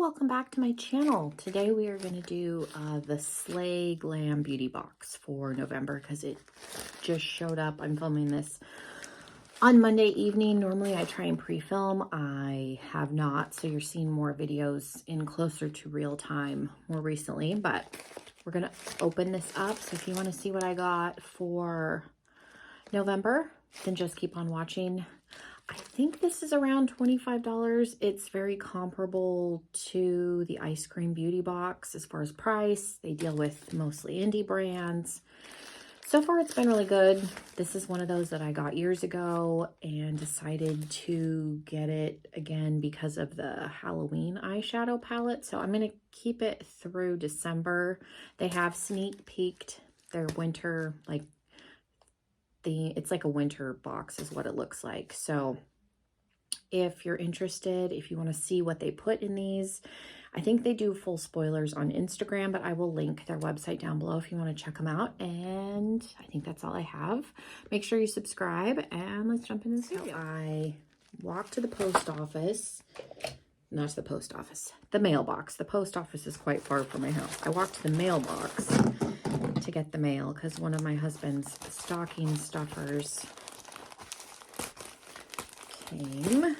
welcome back to my channel. Today we are going to do the Slayglam beauty box for November because it just showed up. I'm filming this on Monday evening. Normally I try and pre-film. I have not, so you're seeing more videos in closer to real time more recently, but we're going to open this up. So if you want to see what I got for November, then just keep on watching. I think this is around $25. It's very comparable to the Ice Cream Beauty Box as far as price. They deal with mostly indie brands. So far, it's been really good. This is one of those that I got years ago and decided to get it again because of the Halloween eyeshadow palette. So I'm going to keep it through December. They have sneak peeked their winter, like, it's like a winter box is what it looks like. So if you're interested, if you want to see what they put in these, I think they do full spoilers on Instagram, but I will link their website down below if you want to check them out. And I think that's all I have. Make sure you subscribe and let's jump into this video. I walked to the post office, not to the post office, the mailbox. The post office is quite far from my house. I walked to the mailbox to get the mail because one of my husband's stocking stuffers came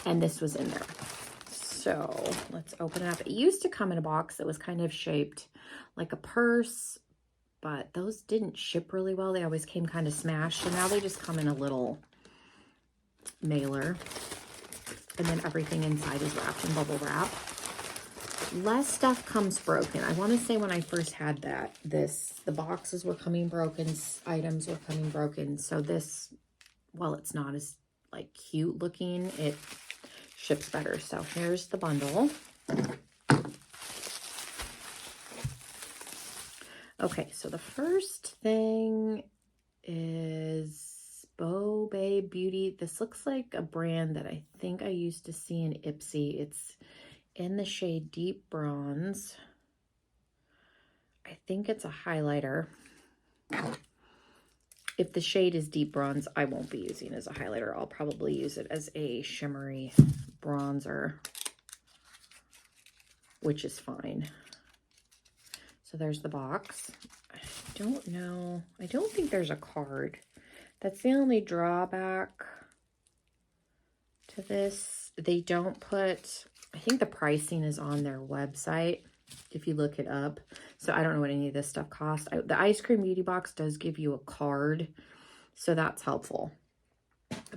and this was in there. So let's open it up. It used to come in a box that was kind of shaped like a purse, but those didn't ship really well. They always came kind of smashed. So now they just come in a little mailer, and then everything inside is wrapped in bubble wrap. Less stuff comes broken. I want to say when I first had the boxes were coming broken, items were coming broken. So this, while it's not as like cute looking, it ships better. So here's the bundle. Okay, so the first thing is Bo Bay Beauty. This looks like a brand that I think I used to see in Ipsy. It's in the shade Deep Bronze. I think it's a highlighter. If the shade is Deep Bronze, I won't be using it as a highlighter. I'll probably use it as a shimmery bronzer, which is fine. So there's the box. I don't know. I don't think there's a card. That's the only drawback to this. They don't put, I think the pricing is on their website if you look it up. So I don't know what any of this stuff costs. The Ice Cream Beauty Box does give you a card, so that's helpful.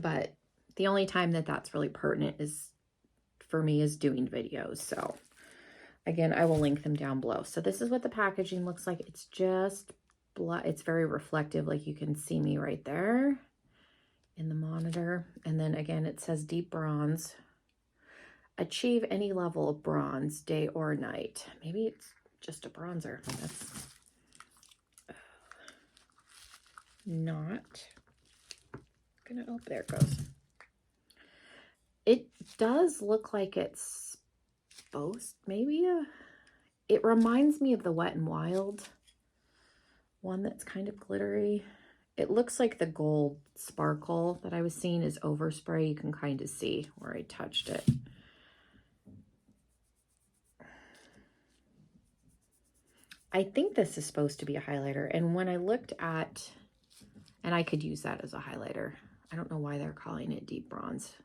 But the only time that that's really pertinent is, for me, is doing videos. So again, I will link them down below. So this is what the packaging looks like. It's just black. It's very reflective, like you can see me right there in the monitor. And then again, it says Deep Bronze. Achieve any level of bronze, day or night. Maybe it's just a bronzer. That's not gonna, oh, there it goes. It does look like it's supposed, maybe it reminds me of the Wet n Wild one that's kind of glittery. It looks like the gold sparkle that I was seeing is overspray. You can kind of see where I touched it. I think this is supposed to be a highlighter. And when I looked at, and I could use that as a highlighter. I don't know why they're calling it Deep Bronze,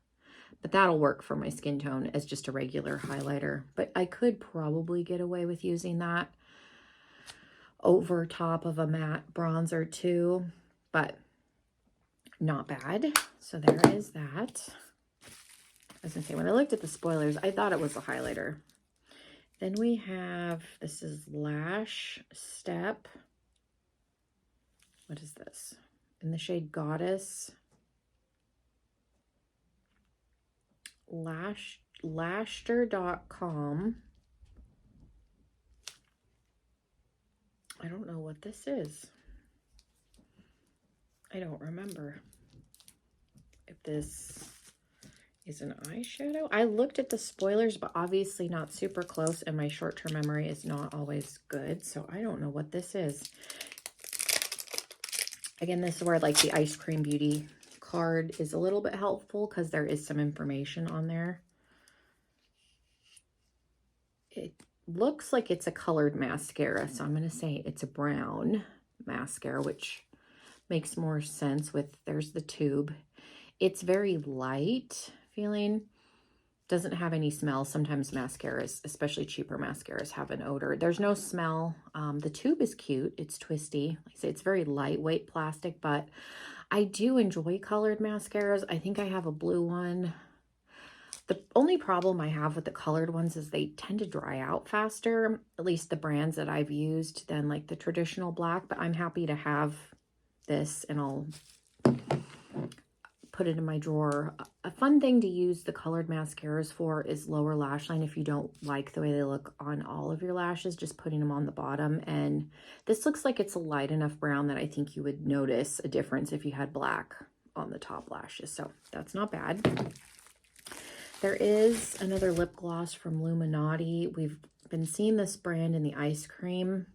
but that'll work for my skin tone as just a regular highlighter. But I could probably get away with using that over top of a matte bronzer too, but not bad. So there is that. I was gonna say, when I looked at the spoilers, I thought it was a highlighter. Then we have, this is Lash Step. What is this? In the shade Goddess. Lashter.com. I don't know what this is. I don't remember if this is an eyeshadow. I looked at the spoilers, but obviously not super close, and my short-term memory is not always good, so I don't know what this is. Again, this is where like the Ice Cream Beauty card is a little bit helpful because there is some information on there. looks like it's a colored mascara. So I'm going to say it's a brown mascara, which makes more sense with, there's the tube. It's very light feeling. Doesn't have any smell. Sometimes mascaras, especially cheaper mascaras, have an odor. There's no smell. The tube is cute. It's twisty. Like I say, it's very lightweight plastic, but I do enjoy colored mascaras. I think I have a blue one. The only problem I have with the colored ones is they tend to dry out faster, at least the brands that I've used, than like the traditional black, but I'm happy to have this and I'll put it in my drawer. A fun thing to use the colored mascaras for is lower lash line. If you don't like the way they look on all of your lashes, just putting them on the bottom. And this looks like it's a light enough brown that I think you would notice a difference if you had black on the top lashes. So that's not bad. There is another lip gloss from Luminati. We've been seeing this brand in the ice cream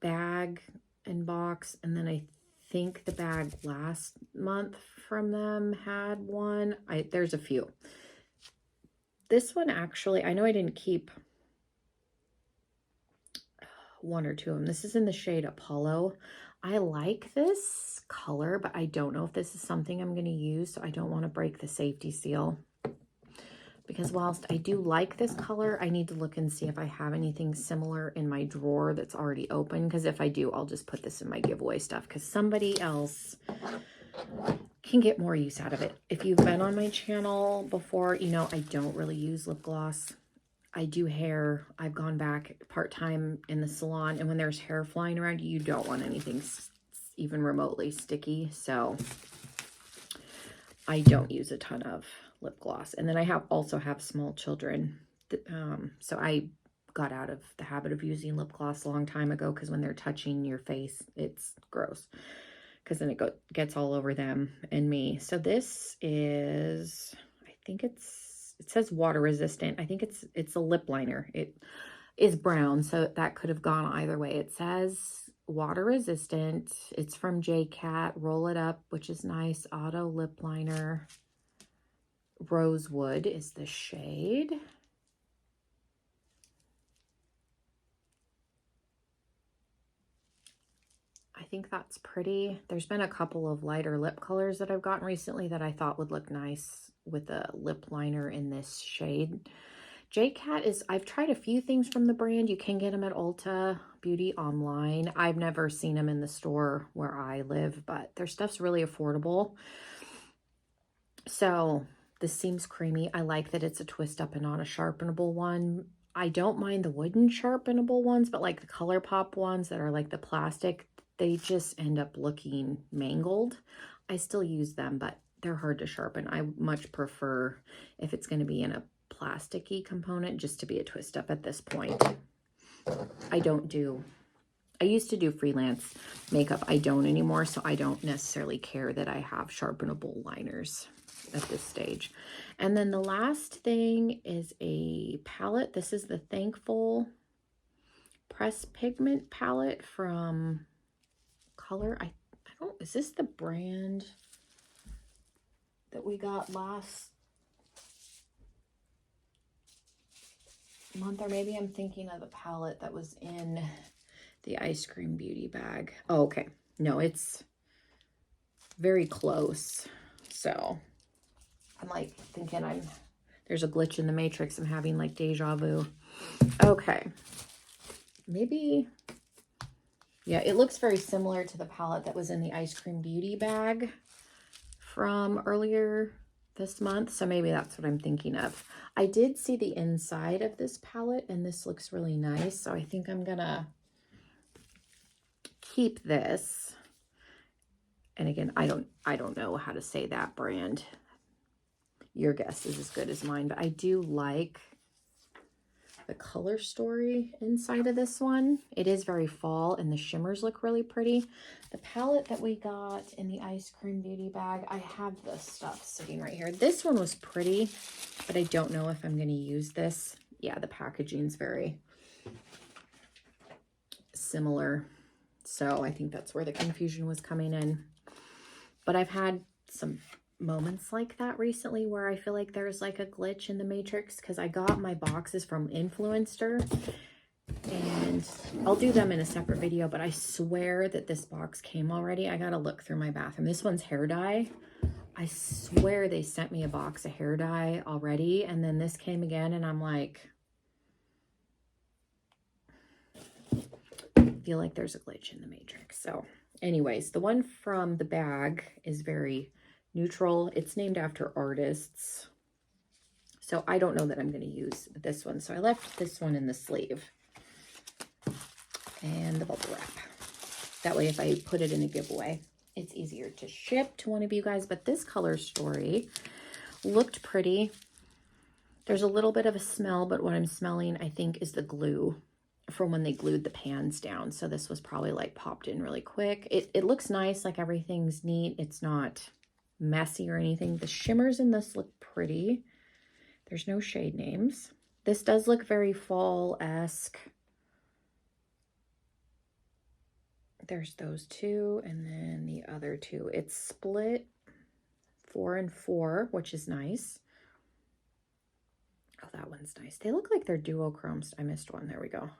bag and box, and then I think the bag last month from them had one. There's a few. This one actually, I know I didn't keep one or two of them. This is in the shade Apollo. I like this color, but I don't know if this is something I'm going to use, so I don't want to break the safety seal. Because whilst I do like this color, I need to look and see if I have anything similar in my drawer that's already open. Because if I do, I'll just put this in my giveaway stuff. Because somebody else can get more use out of it. If you've been on my channel before, you know I don't really use lip gloss. I do hair. I've gone back part-time in the salon. And when there's hair flying around, you don't want anything even remotely sticky. So I don't use a ton of lip gloss. And then I also have small children. So I got out of the habit of using lip gloss a long time ago because when they're touching your face, it's gross. Because then it gets all over them and me. So this is, I think it says water resistant. I think it's a lip liner. It is brown, so that could have gone either way. It says water resistant. It's from J-Cat. Roll It Up, which is nice. Auto lip liner. Rosewood is the shade. I think that's pretty. There's been a couple of lighter lip colors that I've gotten recently that I thought would look nice with a lip liner in this shade. J-Cat is, I've tried a few things from the brand. You can get them at Ulta Beauty online. I've never seen them in the store where I live, but their stuff's really affordable. So this seems creamy. I like that it's a twist up and not a sharpenable one. I don't mind the wooden sharpenable ones, but like the ColourPop ones that are like the plastic, they just end up looking mangled. I still use them, but they're hard to sharpen. I much prefer, if it's going to be in a plasticky component, just to be a twist up at this point. I used to do freelance makeup. I don't anymore, so I don't necessarily care that I have sharpenable liners at this stage. And then the last thing is a palette. This is the Thankful Press Pigment palette from Color. I don't, is this the brand that we got last month? Or maybe I'm thinking of the palette that was in the Ice Cream Beauty bag. Oh, okay. No, it's very close. So I'm like thinking there's a glitch in the matrix. I'm having like deja vu. Okay. Maybe, yeah, it looks very similar to the palette that was in the Ice Cream Beauty bag from earlier this month. So maybe that's what I'm thinking of. I did see the inside of this palette and this looks really nice. So I think I'm gonna keep this. And again, I don't know how to say that brand. Your guess is as good as mine, but I do like the color story inside of this one. It is very fall and the shimmers look really pretty. The palette that we got in the Ice Cream Beauty bag, I have the stuff sitting right here. This one was pretty, but I don't know if I'm going to use this. Yeah, the packaging's very similar. So I think that's where the confusion was coming in. But I've had some moments like that recently where I feel like there's like a glitch in the matrix, because I got my boxes from Influencer, and I'll do them in a separate video, but I swear that this box came already. I gotta look through my bathroom. This one's hair dye. I swear they sent me a box of hair dye already, and then this came again, and I'm like, I feel like there's a glitch in the matrix. So anyways, the one from the bag is very neutral. It's named after artists. So I don't know that I'm going to use this one. So I left this one in the sleeve and the bubble wrap. That way, if I put it in a giveaway, it's easier to ship to one of you guys. But this color story looked pretty. There's a little bit of a smell, but what I'm smelling, I think, is the glue from when they glued the pans down. So this was probably like popped in really quick. It looks nice, like everything's neat. It's not messy or anything. The shimmers in this look pretty. There's no shade names. This does look very fall-esque. There's those two, and then the other two. It's split 4 and 4, which is nice. Oh, that one's nice. They look like they're duochromes. I missed one. There we go.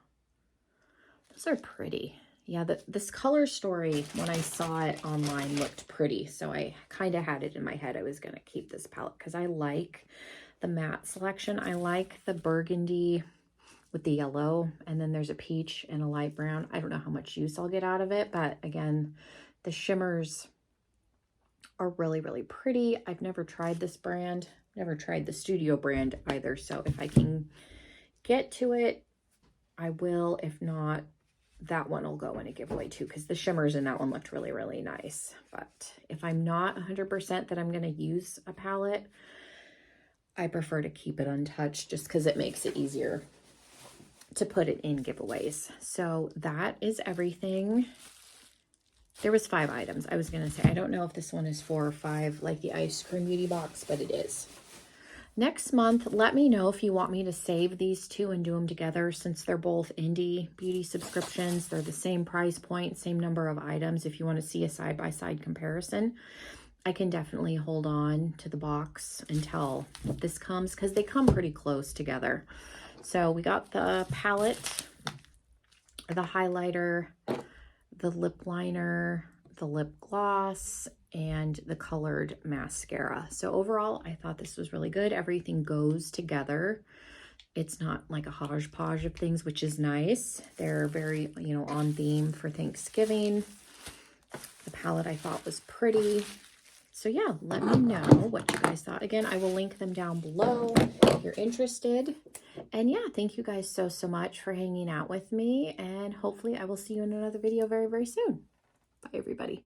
Those are pretty. Yeah, this color story, when I saw it online, looked pretty. So I kind of had it in my head I was going to keep this palette because I like the matte selection. I like the burgundy with the yellow, and then there's a peach and a light brown. I don't know how much use I'll get out of it, but again, the shimmers are really, really pretty. I've never tried this brand, never tried the Studio brand either. So if I can get to it, I will. If not, that one will go in a giveaway too, because the shimmers in that one looked really, really nice. But if I'm not 100% that I'm going to use a palette, I prefer to keep it untouched just because it makes it easier to put it in giveaways. So that is everything. There was 5 items. I was going to say, I don't know if this one is 4 or 5, like the ice cream beauty box, but it is. Next month, let me know if you want me to save these two and do them together, since they're both indie beauty subscriptions. They're the same price point, same number of items. If you want to see a side-by-side comparison, I can definitely hold on to the box until this comes, because they come pretty close together. So we got the palette, the highlighter, the lip liner, the lip gloss, and the colored mascara. So overall, I thought this was really good. Everything goes together. It's not like a hodgepodge of things, which is nice. They're very, you know, on theme for Thanksgiving. The palette I thought was pretty. So yeah, let me know what you guys thought. Again, I will link them down below if you're interested. And yeah, thank you guys so, so much for hanging out with me. And hopefully I will see you in another video very, very soon. Bye, everybody.